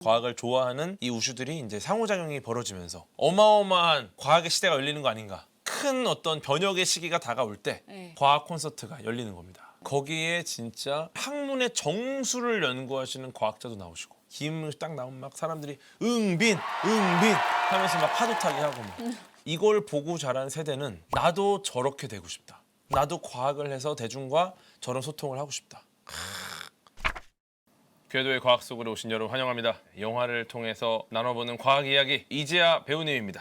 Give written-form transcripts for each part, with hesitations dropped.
과학을 좋아하는 이 우주들이 이제 상호작용이 벌어지면서 어마어마한 과학의 시대가 열리는 거 아닌가. 큰 어떤 변혁의 시기가 다가올 때 네. 과학 콘서트가 열리는 겁니다. 거기에 진짜 학문의 정수를 연구하시는 과학자도 나오시고 기임을 딱 나오면 막 사람들이 응빈 하면서 막 파도 타기 하고 막. 이걸 보고 자란 세대는 나도 저렇게 되고 싶다. 나도 과학을 해서 대중과 저런 소통을 하고 싶다. 궤도의 과학 속으로 오신 여러분 환영합니다. 영화를 통해서 나눠보는 과학 이야기 이지아 배우님입니다.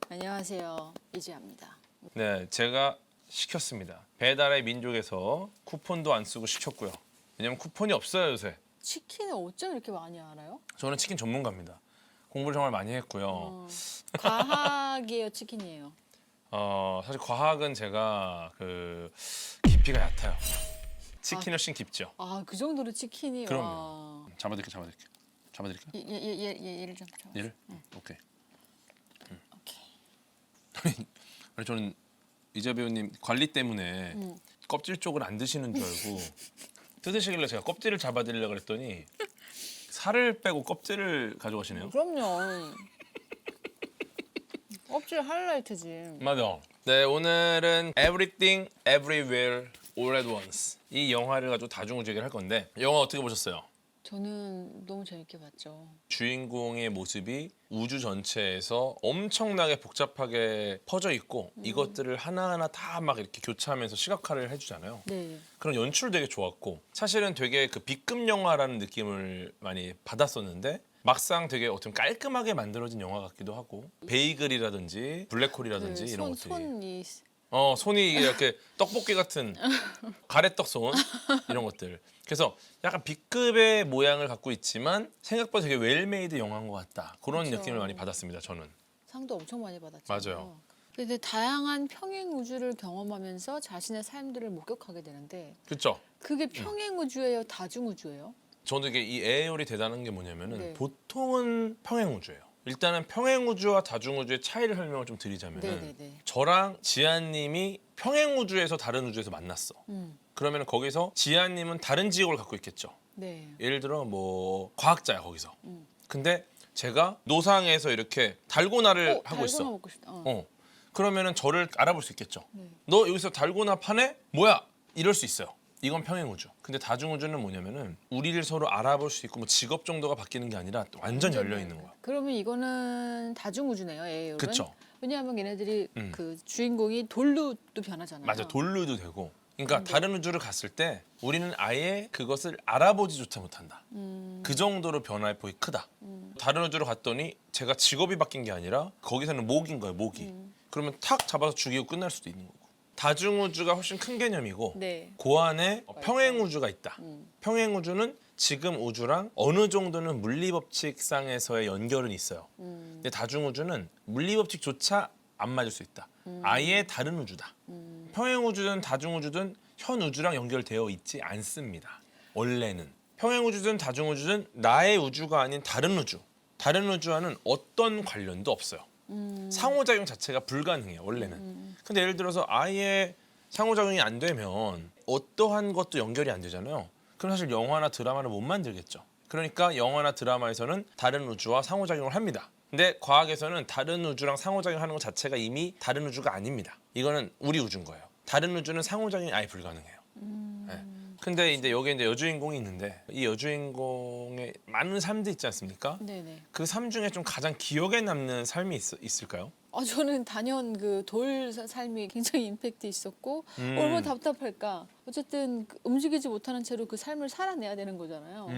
안녕하세요. 이지아입니다. 네, 제가 시켰습니다. 배달의 민족에서 쿠폰도 안 쓰고 시켰고요. 왜냐면 쿠폰이 없어요 요새. 치킨을 어쩜 이렇게 많이 알아요? 저는 치킨 전문가입니다. 공부를 정말 많이 했고요. 과학이에요, 치킨이에요? 사실 과학은 제가 그 깊이가 얕아요. 치킨이 훨씬 깊죠. 아, 그 정도로 치킨이. 그럼요. 와. 잡아드릴게요. 얘를 좀 잡아. 얘를? 오케이. 오케이. 아니 저는 이재 배우님 관리 때문에 껍질 쪽을 안 드시는 줄 알고 뜯으시길래 제가 껍질을 잡아드리려고 그랬더니 살을 빼고 껍질을 가져가시네요. 그럼요. 껍질 하이라이트지. 맞아. 네, 오늘은 Everything Everywhere All at Once 이 영화를 가지고 다중우주 얘기를 할 건데 영화 어떻게 보셨어요? 저는 너무 재밌게 봤죠. 주인공의 모습이 우주 전체에서 엄청나게 복잡하게 퍼져 있고 이것들을 하나하나 다 막 이렇게 교차하면서 시각화를 해주잖아요. 네. 그런 연출 되게 좋았고 사실은 되게 그 B급 영화라는 느낌을 많이 받았었는데 막상 되게 어떤 깔끔하게 만들어진 영화 같기도 하고 베이글이라든지 블랙홀이라든지 이런 것들이 손이 손이 이렇게 떡볶이 같은 가래떡 손 이런 것들. 그래서 약간 B급의 모양을 갖고 있지만 생각보다 되게 웰메이드 영화인 것 같다. 그런 그쵸. 느낌을 많이 받았습니다. 저는. 상도 엄청 많이 받았죠. 맞아요. 근데 다양한 평행 우주를 경험하면서 자신의 삶들을 목격하게 되는데 그렇죠. 그게 평행 우주예요, 다중 우주예요? 저는 이게 이 에어리 대단한 게 뭐냐면은 네. 보통은 평행 우주예요. 일단은 평행 우주와 다중 우주의 차이를 설명을 좀 드리자면은 네네네. 저랑 지아님이 평행 우주에서 다른 우주에서 만났어. 그러면 거기서 지아님은 다른 직업을 갖고 있겠죠. 네. 예를 들어 뭐 과학자야 거기서. 근데 제가 노상에서 이렇게 달고나를 하고 달고나 있어. 먹고 싶다. 그러면은 저를 알아볼 수 있겠죠. 네. 너 여기서 달고나 파네? 뭐야? 이럴 수 있어요. 이건 평행 우주. 근데 다중 우주는 뭐냐면은 우리를 서로 알아볼 수 있고 뭐 직업 정도가 바뀌는 게 아니라 완전 열려 있는 거야. 그러면 이거는 다중 우주네요, 에이올은. 그쵸. 왜냐하면 얘네들이 그 주인공이 돌로도 변하잖아요. 맞아, 돌루도 되고. 그러니까 네. 다른 우주를 갔을 때 우리는 아예 그것을 알아보지조차 못한다. 그 정도로 변화의 폭이 크다. 다른 우주로 갔더니 제가 직업이 바뀐 게 아니라 거기서는 목인 거예요, 목이. 그러면 탁 잡아서 죽이고 끝날 수도 있는 거고. 다중 우주가 훨씬 큰 개념이고 네. 그 안에 평행 우주가 있다. 평행 우주는 지금 우주랑 어느 정도는 물리 법칙상에서의 연결은 있어요. 근데 다중 우주는 물리 법칙조차 안 맞을 수 있다. 아예 다른 우주다. 평행 우주든 다중 우주든 현 우주랑 연결되어 있지 않습니다. 원래는 평행 우주든 다중 우주든 나의 우주가 아닌 다른 우주. 다른 우주와는 어떤 관련도 없어요. 상호작용 자체가 불가능해요. 원래는. 근데 예를 들어서 아예 상호작용이 안 되면 어떠한 것도 연결이 안 되잖아요. 그럼 사실 영화나 드라마를 못 만들겠죠. 그러니까 영화나 드라마에서는 다른 우주와 상호작용을 합니다. 근데 과학에서는 다른 우주랑 상호작용하는 것 자체가 이미 다른 우주가 아닙니다. 이거는 우리 우주인 거예요. 다른 우주는 상호작용이 아예 불가능해요. 네. 근데 이제 여기 이제 여주인공이 있는데 이 여주인공의 많은 삶도 있지 않습니까? 네네. 그 삶 중에 좀 가장 기억에 남는 삶이 있을까요? 저는 단연 그 돌 삶이 굉장히 임팩트 있었고 얼마나 답답할까. 어쨌든 그 움직이지 못하는 채로 그 삶을 살아내야 되는 거잖아요.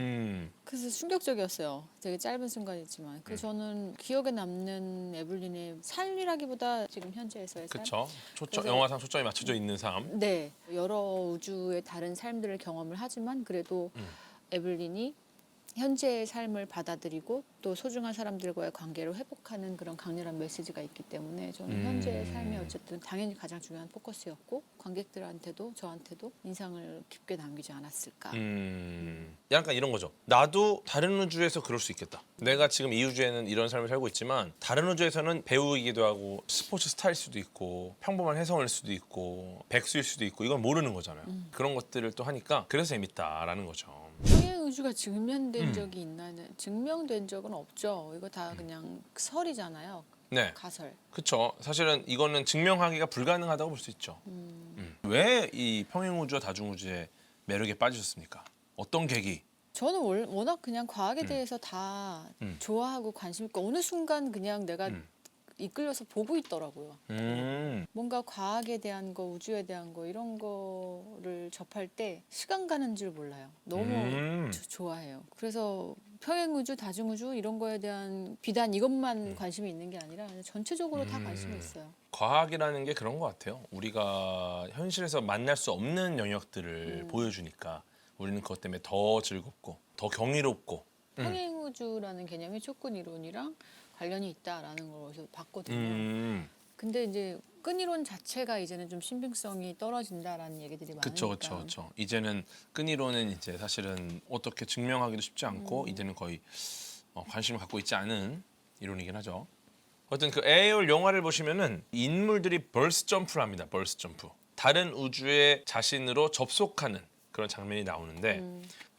그래서 충격적이었어요. 되게 짧은 순간이지만. 그래서 저는 기억에 남는 에블린의 삶이라기보다 지금 현재에서의 삶. 그렇죠. 그래서- 영화상 초점이 맞춰져 있는 삶. 네. 여러 우주의 다른 삶들을 경험을 하지만 그래도 에블린이 현재의 삶을 받아들이고 또 소중한 사람들과의 관계를 회복하는 그런 강렬한 메시지가 있기 때문에 저는 현재의 삶이 어쨌든 당연히 가장 중요한 포커스였고 관객들한테도 저한테도 인상을 깊게 남기지 않았을까. 약간 이런 거죠. 나도 다른 우주에서 그럴 수 있겠다. 내가 지금 이 우주에는 이런 삶을 살고 있지만 다른 우주에서는 배우이기도 하고 스포츠 스타일 수도 있고 평범한 혜성일 수도 있고 백수일 수도 있고 이건 모르는 거잖아요. 그런 것들을 또 하니까 그래서 재밌다라는 거죠. 평행 우주가 증명된 적이 있나는 증명된 적은 없죠. 이거 다 그냥 설이잖아요. 네, 가설. 그렇죠. 사실은 이거는 증명하기가 불가능하다고 볼 수 있죠. 왜 이 평행 우주와 다중 우주의 매력에 빠지셨습니까? 어떤 계기? 저는 워낙 그냥 과학에 대해서 다 좋아하고 관심 있고 어느 순간 그냥 내가 이끌려서 보고 있더라고요. 뭔가 과학에 대한 거, 우주에 대한 거 이런 거를 접할 때 시간 가는 줄 몰라요. 너무 좋아해요. 그래서 평행우주, 다중우주 이런 거에 대한 비단 이것만 관심이 있는 게 아니라 전체적으로 다 관심이 있어요. 과학이라는 게 그런 것 같아요. 우리가 현실에서 만날 수 없는 영역들을 보여주니까 우리는 그것 때문에 더 즐겁고 더 경이롭고. 평행우주라는 개념이 촉근 이론이랑 관련이 있다라는 걸 어디서 봤거든요. 근데 이제 끈 이론 자체가 이제는 좀 신빙성이 떨어진다라는 얘기들이 많으니까. 그렇죠. 이제는 끈이론은 이제 사실은 어떻게 증명하기도 쉽지 않고 이제는 거의 관심을 갖고 있지 않은 이론이긴 하죠. 어떤 그 에어올 영화를 보시면은 인물들이 벌스 점프를 합니다. 벌스 점프. 다른 우주의 자신으로 접속하는 그런 장면이 나오는데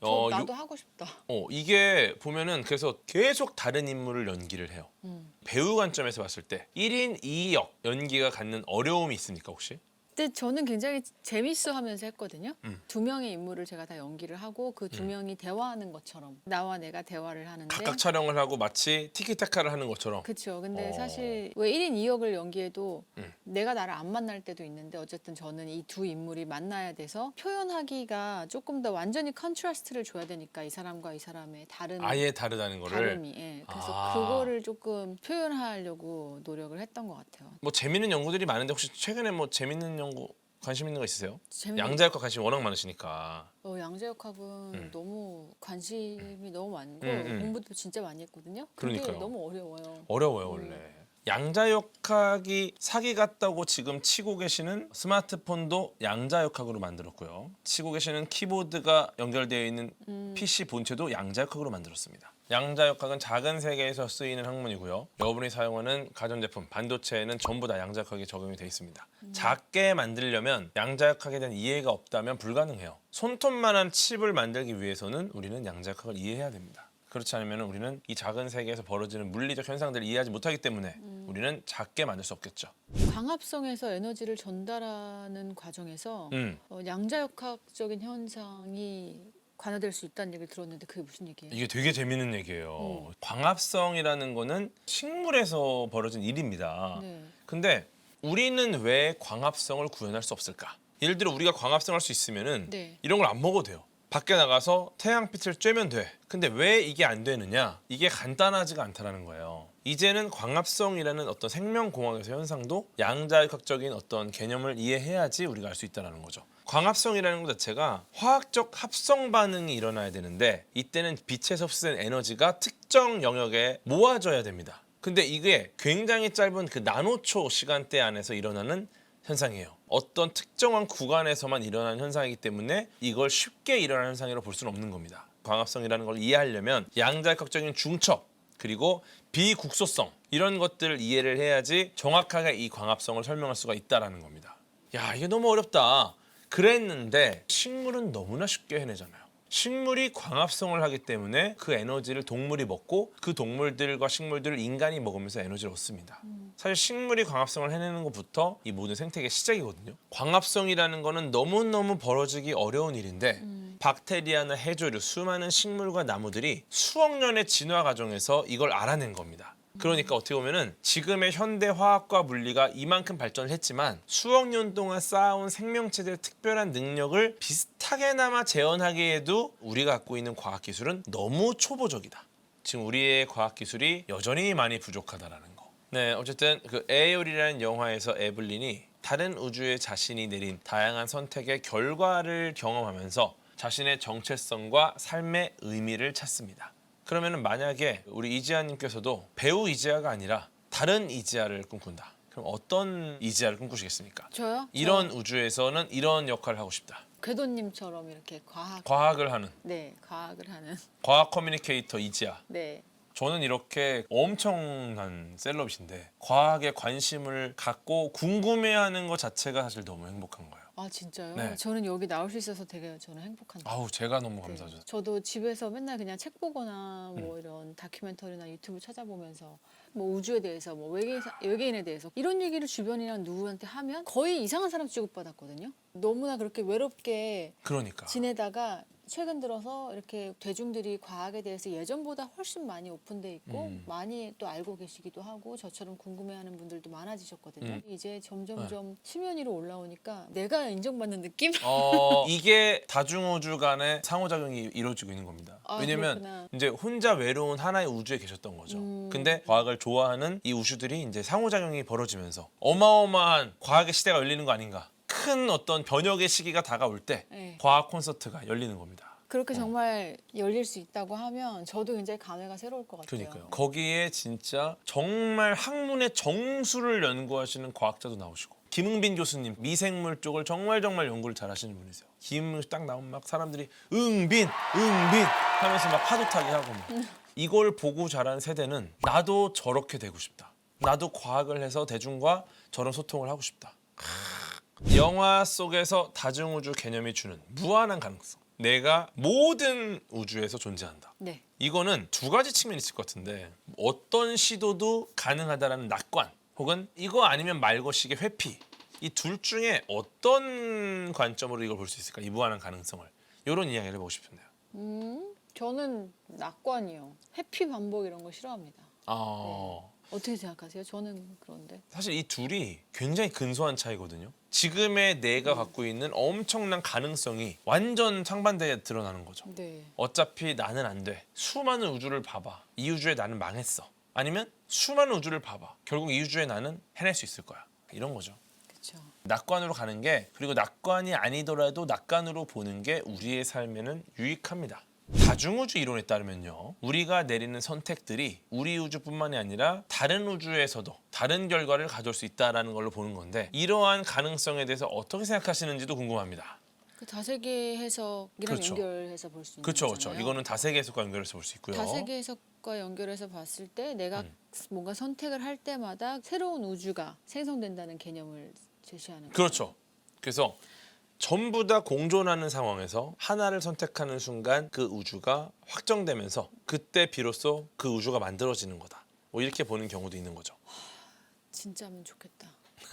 나도 하고 싶다. 이게 보면은 그래서 계속 다른 인물을 연기를 해요. 배우 관점에서 봤을 때 1인 2역 연기가 갖는 어려움이 있습니까 혹시? 근데 저는 굉장히 재밌어 하면서 했거든요. 두 명의 인물을 제가 다 연기를 하고 그 두 명이 대화하는 것처럼 나와 내가 대화를 하는데 각각 촬영을 하고 마치 티키타카를 하는 것처럼. 그렇죠. 근데 사실 왜 1인 2역을 연기해도 내가 나를 안 만날 때도 있는데 어쨌든 저는 이 두 인물이 만나야 돼서 표현하기가 조금 더 완전히 컨트라스트를 줘야 되니까 이 사람과 이 사람의 다른 아예 다르다는 거를. 다름이. 예. 그래서 그거를 조금 표현하려고 노력을 했던 것 같아요. 뭐 재밌는 연구들이 많은데 혹시 최근에 뭐 재밌는 연구 관심 있는 거 있으세요? 재밌는- 양자역학 관심 워낙 많으시니까. 양자역학은 너무 관심이 너무 많고 공부도 진짜 많이 했거든요. 근데 그러니까요. 너무 어려워요. 어려워요 원래. 양자역학이 사기 같다고 지금 치고 계시는 스마트폰도 양자역학으로 만들었고요. 치고 계시는 키보드가 연결되어 있는 PC 본체도 양자역학으로 만들었습니다. 양자역학은 작은 세계에서 쓰이는 학문이고요. 여러분이 사용하는 가전제품, 반도체에는 전부 다 양자역학이 적용이 되어 있습니다. 작게 만들려면 양자역학에 대한 이해가 없다면 불가능해요. 손톱만한 칩을 만들기 위해서는 우리는 양자역학을 이해해야 됩니다. 그렇지 않으면 우리는 이 작은 세계에서 벌어지는 물리적 현상들을 이해하지 못하기 때문에 우리는 작게 만들 수 없겠죠. 광합성에서 에너지를 전달하는 과정에서 양자역학적인 현상이 관여될 수 있다는 얘기를 들었는데 그게 무슨 얘기예요? 이게 되게 재밌는 얘기예요. 광합성이라는 거는 식물에서 벌어진 일입니다. 네. 근데 우리는 왜 광합성을 구현할 수 없을까? 예를 들어 우리가 광합성할 수 있으면은 네. 이런 걸 안 먹어도 돼요. 밖에 나가서 태양빛을 쬐면 돼. 근데 왜 이게 안 되느냐? 이게 간단하지가 않다라는 거예요. 이제는 광합성이라는 어떤 생명공학에서 현상도 양자역학적인 어떤 개념을 이해해야지 우리가 알 수 있다는 거죠. 광합성이라는 것 자체가 화학적 합성 반응이 일어나야 되는데 이때는 빛에서 흡수된 에너지가 특정 영역에 모아져야 됩니다. 근데 이게 굉장히 짧은 그 나노초 시간대 안에서 일어나는 현상이에요. 어떤 특정한 구간에서만 일어나는 현상이기 때문에 이걸 쉽게 일어나는 현상이라고 볼 수는 없는 겁니다. 광합성이라는 걸 이해하려면 양자역학적인 중첩 그리고 비국소성 이런 것들을 이해를 해야지 정확하게 이 광합성을 설명할 수가 있다는 겁니다. 야, 이게 너무 어렵다. 그랬는데 식물은 너무나 쉽게 해내잖아요. 식물이 광합성을 하기 때문에 그 에너지를 동물이 먹고 그 동물들과 식물들을 인간이 먹으면서 에너지를 얻습니다. 사실 식물이 광합성을 해내는 것부터 이 모든 생태계의 시작이거든요. 광합성이라는 거는 너무너무 벌어지기 어려운 일인데 박테리아나 해조류, 수많은 식물과 나무들이 수억 년의 진화 과정에서 이걸 알아낸 겁니다. 그러니까 어떻게 보면은 지금의 현대 화학과 물리가 이만큼 발전을 했지만 수억 년 동안 쌓아온 생명체들의 특별한 능력을 비슷하게나마 재현하기에도 우리가 갖고 있는 과학기술은 너무 초보적이다. 지금 우리의 과학기술이 여전히 많이 부족하다라는 거. 네, 어쨌든 그 에어리라는 영화에서 에블린이 다른 우주의 자신이 내린 다양한 선택의 결과를 경험하면서 자신의 정체성과 삶의 의미를 찾습니다. 그러면은 만약에 우리 이지아님께서도 배우 이지아가 아니라 다른 이지아를 꿈꾼다. 그럼 어떤 이지아를 꿈꾸시겠습니까? 저요? 이런 우주에서는 이런 역할을 하고 싶다. 궤도님처럼 이렇게 과학을 하는 과학을 하는 과학 커뮤니케이터 이지아. 네. 저는 이렇게 엄청난 셀럽이신데 과학에 관심을 갖고 궁금해하는 것 자체가 사실 너무 행복한 거예요. 아 진짜요? 네. 저는 여기 나올 수 있어서 되게 저는 행복한데. 아우 제가 너무 네. 감사하죠. 저도 집에서 맨날 그냥 책 보거나 뭐 이런 다큐멘터리나 유튜브 찾아보면서 뭐 우주에 대해서 뭐 외계인에 대해서 이런 얘기를 주변이랑 누구한테 하면 거의 이상한 사람 취급받았거든요. 너무나 그렇게 외롭게 그러니까. 지내다가 최근 들어서 이렇게 대중들이 과학에 대해서 예전보다 훨씬 많이 오픈돼 있고 많이 또 알고 계시기도 하고 저처럼 궁금해하는 분들도 많아지셨거든요. 이제 점점점 수면 위로 올라오니까 내가 인정받는 느낌? 이게 다중우주 간의 상호작용이 이루어지고 있는 겁니다. 아, 왜냐면 그렇구나. 이제 혼자 외로운 하나의 우주에 계셨던 거죠. 근데 과학을 좋아하는 이 우주들이 이제 상호작용이 벌어지면서 어마어마한 과학의 시대가 열리는 거 아닌가. 큰 어떤 변혁의 시기가 다가올 때 네. 과학 콘서트가 열리는 겁니다. 그렇게 정말 열릴 수 있다고 하면 저도 굉장히 감회가 새로울 것 같아요. 그러니까요. 거기에 진짜 정말 학문의 정수를 연구하시는 과학자도 나오시고 김흥빈 교수님 미생물 쪽을 정말 연구를 잘하시는 분이세요. 김흥빈 딱 나오면 막 사람들이 응빈 하면서 막 파도 타기 하고 막 이걸 보고 자란 세대는 나도 저렇게 되고 싶다. 나도 과학을 해서 대중과 저런 소통을 하고 싶다. 영화 속에서 다중우주 개념이 주는 무한한 가능성. 내가 모든 우주에서 존재한다. 네. 이거는 두 가지 측면이 있을 것 같은데 어떤 시도도 가능하다라는 낙관 혹은 이거 아니면 말것이게 회피 이 둘 중에 어떤 관점으로 이걸 볼 수 있을까? 이 무한한 가능성을 이런 이야기를 해보고 싶은데요. 저는 낙관이요. 회피 반복 이런 거 싫어합니다. 어떻게 생각하세요? 저는 그런데. 사실 이 둘이 굉장히 근소한 차이거든요. 지금의 내가 갖고 있는 엄청난 가능성이 완전 상반되게 드러나는 거죠. 네. 어차피 나는 안 돼. 수많은 우주를 봐봐. 이 우주에 나는 망했어. 아니면 수많은 우주를 봐봐. 결국 이 우주에 나는 해낼 수 있을 거야. 이런 거죠. 그렇죠. 낙관으로 가는 게 그리고 낙관이 아니더라도 낙관으로 보는 게 우리의 삶에는 유익합니다. 다중우주 이론에 따르면요. 우리가 내리는 선택들이 우리 우주뿐만이 아니라 다른 우주에서도 다른 결과를 가져올 수 있다는 걸로 보는 건데 이러한 가능성에 대해서 어떻게 생각하시는지도 궁금합니다. 그 다세계 해석이랑 그렇죠. 연결해서 볼 수 있는 그렇죠. 거잖아요. 이거는 다세계 해석과 연결해서 볼 수 있고요. 다세계 해석과 연결해서 봤을 때 내가 뭔가 선택을 할 때마다 새로운 우주가 생성된다는 개념을 제시하는 거예요. 그렇죠. 그래서 전부 다 공존하는 상황에서 하나를 선택하는 순간 그 우주가 확정되면서 그때 비로소 그 우주가 만들어지는 거다. 뭐 이렇게 보는 경우도 있는 거죠. 진짜면 좋겠다.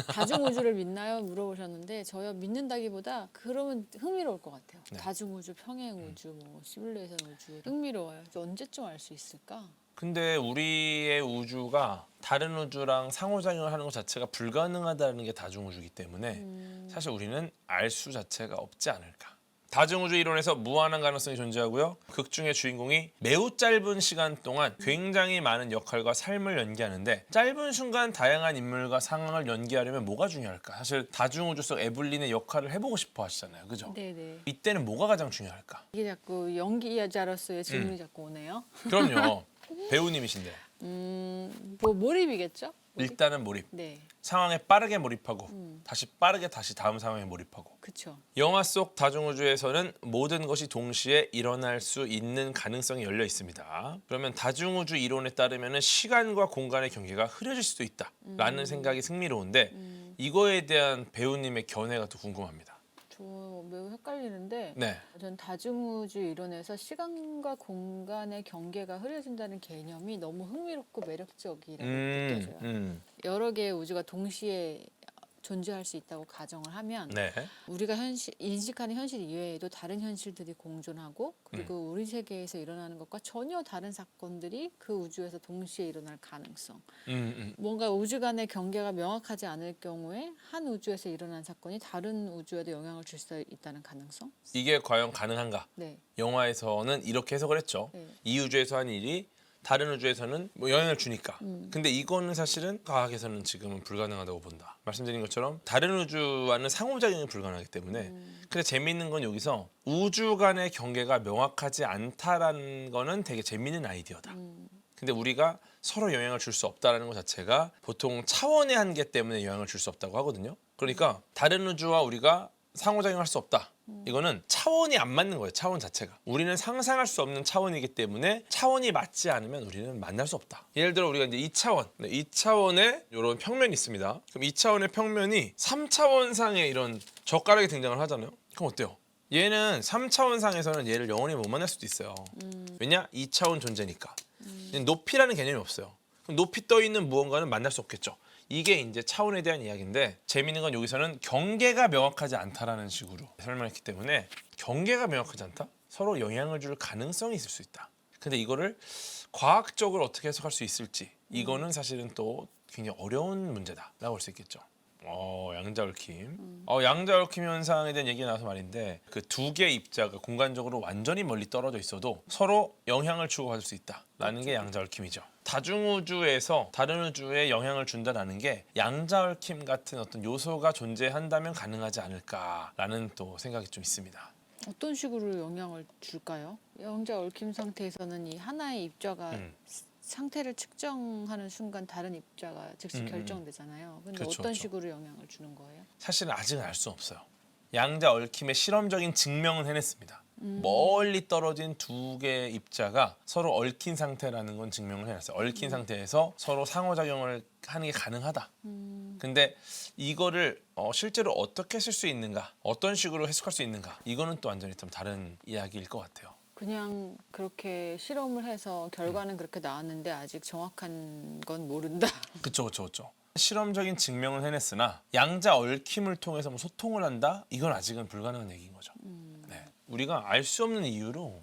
다중우주를 믿나요? 물어보셨는데 저요 믿는다기보다 그러면 흥미로울 것 같아요. 네. 다중우주, 평행우주, 뭐 시뮬레이션 우주 흥미로워요. 언제쯤 알 수 있을까? 근데 우리의 우주가 다른 우주랑 상호작용을 하는 것 자체가 불가능하다는 게 다중우주이기 때문에 사실 우리는 알 수 자체가 없지 않을까. 다중우주 이론에서 무한한 가능성이 존재하고요. 극 중의 주인공이 매우 짧은 시간 동안 굉장히 많은 역할과 삶을 연기하는데 짧은 순간 다양한 인물과 상황을 연기하려면 뭐가 중요할까? 사실 다중우주 속 에블린의 역할을 해보고 싶어 하시잖아요. 그죠? 네네. 이때는 뭐가 가장 중요할까? 이게 자꾸 연기자로서의 질문이 자꾸 오네요. 그럼요. 배우님이신데 뭐 몰입이겠죠? 일단은 몰입. 네, 상황에 빠르게 몰입하고 다시 빠르게 다시 다음 상황에 몰입하고 그렇죠. 영화 속 다중우주에서는 모든 것이 동시에 일어날 수 있는 가능성이 열려 있습니다. 그러면 다중우주 이론에 따르면 시간과 공간의 경계가 흐려질 수도 있다라는 생각이 흥미로운데 이거에 대한 배우님의 견해가 또 궁금합니다. 저 매우 헷갈리는데 네. 전 다중우주 이론에서 시간과 공간의 경계가 흐려진다는 개념이 너무 흥미롭고 매력적이라고 느껴져요. 여러 개의 우주가 동시에 존재할 수 있다고 가정을 하면 네. 우리가 인식하는 현실 이외에도 다른 현실들이 공존하고 그리고 우리 세계에서 일어나는 것과 전혀 다른 사건들이 그 우주에서 동시에 일어날 가능성. 뭔가 우주 간의 경계가 명확하지 않을 경우에 한 우주에서 일어난 사건이 다른 우주에도 영향을 줄 수 있다는 가능성? 이게 과연 가능한가? 네. 영화에서는 이렇게 해석을 했죠. 네. 이 우주에서 한 일이 다른 우주에서는 뭐 영향을 주니까. 근데 이거는 사실은 과학에서는 지금은 불가능하다고 본다. 말씀드린 것처럼 다른 우주와는 상호작용이 불가능하기 때문에. 근데 재미있는 건 여기서 우주 간의 경계가 명확하지 않다라는 거는 되게 재미있는 아이디어다. 근데 우리가 서로 영향을 줄 수 없다는 것 자체가 보통 차원의 한계 때문에 영향을 줄 수 없다고 하거든요. 그러니까 다른 우주와 우리가 상호작용할 수 없다. 이거는 차원이 안 맞는 거예요. 차원 자체가. 우리는 상상할 수 없는 차원이기 때문에 차원이 맞지 않으면 우리는 만날 수 없다. 예를 들어 우리가 이제 2차원, 2차원에 이런 평면이 있습니다. 그럼 2차원의 평면이 3차원상의 이런 젓가락이 등장을 하잖아요. 그럼 어때요? 얘는 3차원상에서는 얘를 영원히 못 만날 수도 있어요. 왜냐? 2차원 존재니까. 높이라는 개념이 없어요. 그럼 높이 떠 있는 무언가는 만날 수 없겠죠. 이게 이제 차원에 대한 이야기인데 재미있는 건 여기서는 경계가 명확하지 않다라는 식으로 설명했기 때문에 경계가 명확하지 않다? 서로 영향을 줄 가능성이 있을 수 있다. 근데 이거를 과학적으로 어떻게 해석할 수 있을지 이거는 사실은 또 굉장히 어려운 문제다라고 볼 수 있겠죠. 양자 얽힘. 양자 얽힘 현상에 대한 얘기가 나와서 말인데 그 두 개의 입자가 공간적으로 완전히 멀리 떨어져 있어도 서로 영향을 주고받을 수 있다라는 게 양자 얽힘이죠. 다중우주에서 다른 우주에 영향을 준다라는 게 양자 얽힘 같은 어떤 요소가 존재한다면 가능하지 않을까라는 또 생각이 좀 있습니다. 어떤 식으로 영향을 줄까요? 양자 얽힘 상태에서는 이 하나의 입자가 상태를 측정하는 순간 다른 입자가 즉시 결정되잖아요. 근데 그렇죠, 어떤 그렇죠. 식으로 영향을 주는 거예요? 사실은 아직은 알 수 없어요. 양자 얽힘의 실험적인 증명은 해냈습니다. 멀리 떨어진 두 개의 입자가 서로 얽힌 상태라는 건 증명을 해놨어요. 얽힌 상태에서 서로 상호작용을 하는 게 가능하다. 근데 이거를 실제로 어떻게 쓸 수 있는가, 어떤 식으로 해석할 수 있는가, 이거는 또 완전히 좀 다른 이야기일 것 같아요. 그냥 그렇게 실험을 해서 결과는 그렇게 나왔는데 아직 정확한 건 모른다. 그렇죠. 실험적인 증명을 해냈으나 양자 얽힘을 통해서 뭐 소통을 한다? 이건 아직은 불가능한 얘기인 거죠. 네. 우리가 알 수 없는 이유로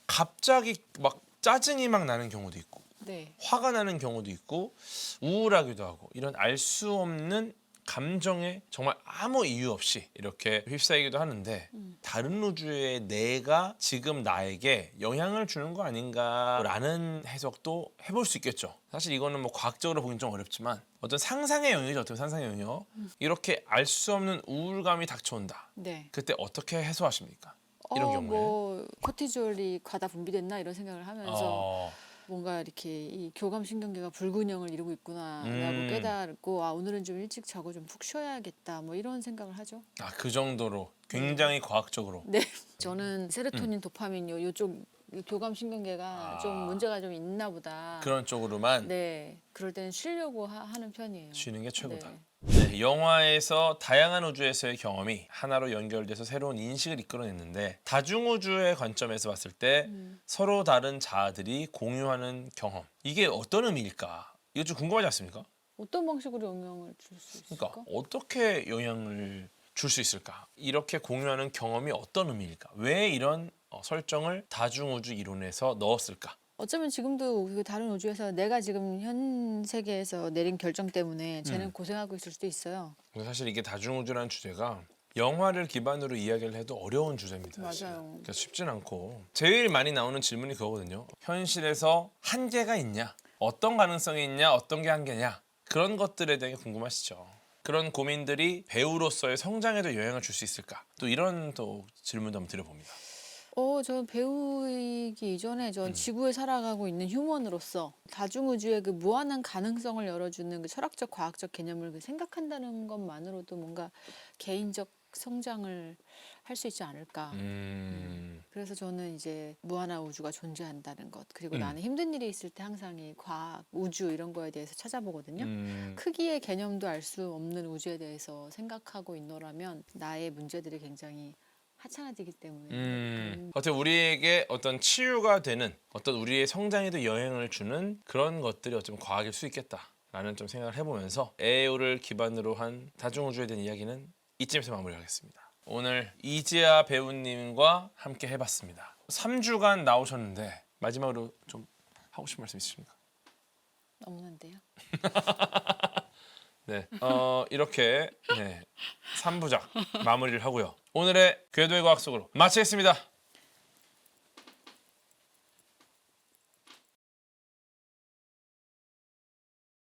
갑자기 막 짜증이 막 나는 경우도 있고 네. 화가 나는 경우도 있고 우울하기도 하고 이런 알 수 없는 감정에 정말 아무 이유 없이 이렇게 휩싸이기도 하는데 다른 우주의 내가 지금 나에게 영향을 주는 거 아닌가라는 해석도 해볼 수 있겠죠. 사실 이거는 뭐 과학적으로 보긴 좀 어렵지만 어떤 상상의 영역이죠. 어떤 상상의 영역. 이렇게 알 수 없는 우울감이 닥쳐온다. 네. 그때 어떻게 해소하십니까? 이런 경우에. 뭐 코티졸이 과다 분비됐나 이런 생각을 하면서 뭔가 이렇게 이 교감신경계가 불균형을 이루고 있구나라고 깨닫고 오늘은 좀 일찍 자고 좀 푹 쉬어야겠다 뭐 이런 생각을 하죠. 그 정도로 굉장히 과학적으로. 네. 저는 세로토닌, 도파민 요쪽 교감신경계가 좀 문제가 좀 있나 보다. 그런 쪽으로만 네. 그럴 때는 쉬려고 하는 편이에요. 쉬는 게 최고다. 네. 네, 영화에서 다양한 우주에서의 경험이 하나로 연결돼서 새로운 인식을 이끌어냈는데 다중우주의 관점에서 봤을 때 서로 다른 자아들이 공유하는 경험 이게 어떤 의미일까? 이거 좀 궁금하지 않습니까? 어떤 방식으로 영향을 줄 수 있을까? 그러니까 어떻게 영향을 줄 수 있을까? 이렇게 공유하는 경험이 어떤 의미일까? 왜 이런 설정을 다중우주 이론에서 넣었을까? 어쩌면 지금도 그 다른 우주에서 내가 지금 현 세계에서 내린 결정 때문에 쟤는 고생하고 있을 수도 있어요. 근데 사실 이게 다중우주라는 주제가 영화를 기반으로 이야기를 해도 어려운 주제입니다. 사실. 맞아요. 그러니까 쉽진 않고 제일 많이 나오는 질문이 그거거든요. 현실에서 한계가 있냐? 어떤 가능성이 있냐? 어떤 게 한계냐? 그런 것들에 대해 궁금하시죠. 그런 고민들이 배우로서의 성장에도 영향을 줄 수 있을까? 또 이런 또 질문도 한번 드려봅니다. 저 배우이기 이전에 전 지구에 살아가고 있는 휴먼으로서 다중우주의 그 무한한 가능성을 열어주는 그 철학적 과학적 개념을 그 생각한다는 것만으로도 뭔가 개인적 성장을 할 수 있지 않을까. 그래서 저는 이제 무한한 우주가 존재한다는 것 그리고 나는 힘든 일이 있을 때 항상 이 과학, 우주 이런 거에 대해서 찾아보거든요. 크기의 개념도 알 수 없는 우주에 대해서 생각하고 있노라면 나의 문제들이 굉장히 하찮아지기 때문에. 어떻게 우리에게 어떤 치유가 되는 어떤 우리의 성장에도 영향을 주는 그런 것들이 어쩌면 과학일 수 있겠다라는 좀 생각을 해보면서 에어를 기반으로 한 다중우주에 대한 이야기는 이쯤에서 마무리하겠습니다. 오늘 이지아 배우님과 함께 해봤습니다. 3주간 나오셨는데 마지막으로 좀 하고 싶은 말씀 있으십니까? 너무난데요. 네, 이렇게 3부작 마무리를 하고요. 오늘의 궤도의 과학 속으로 마치겠습니다.